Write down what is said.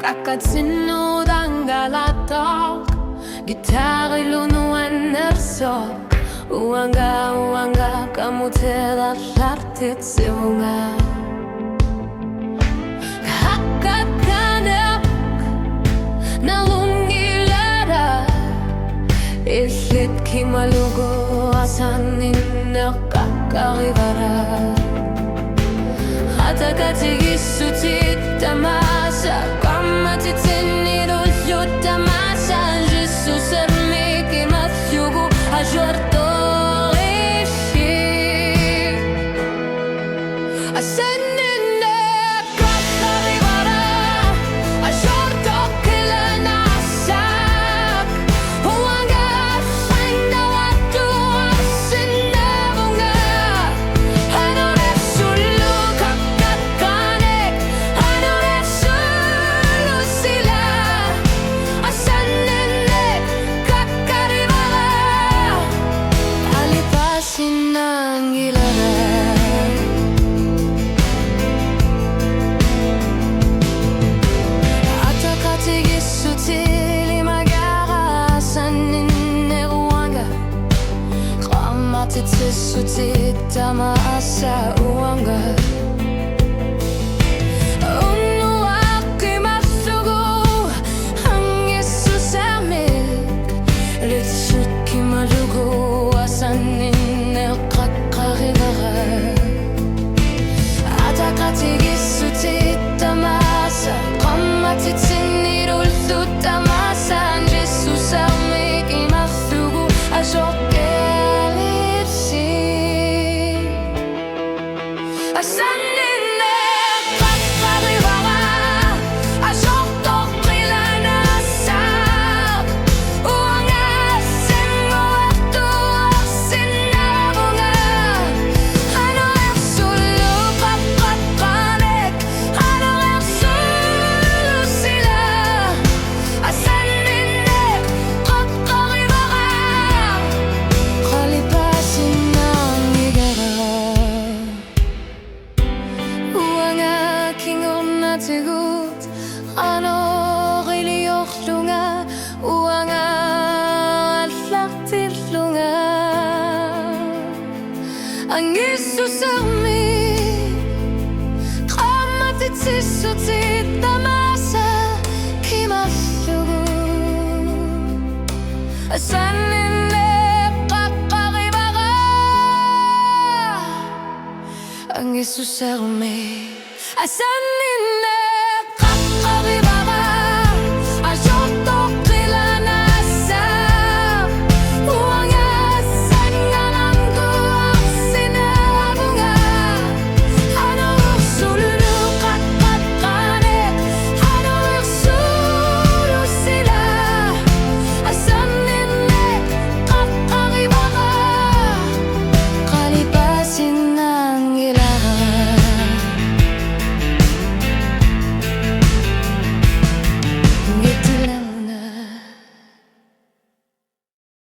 Kakatsin udan galatok Gitarra ilunuan Uanga kamu telah lartit seunga Hakat kanak nalungi lara Islit kimalugo asanin nakakaribara Hatakatigi sutit tamasa Kamatitin irulyut tamasa Jesus ermiki masyugu ajorto Sutit tamasa uanga Unuaki masugu ang Jesus amig Litsut kimalugu asanin nakakaribara Atakatigi sutit tamasa Kamatitin irulut tamasa Jesus amig imasugu ajoke Tigut ano riliohlunga uanga allartillunga ang Jesus armi qamatitsisutit tamasa kimaslugu asaninne qaqqaribara ang Jesus armi asaninne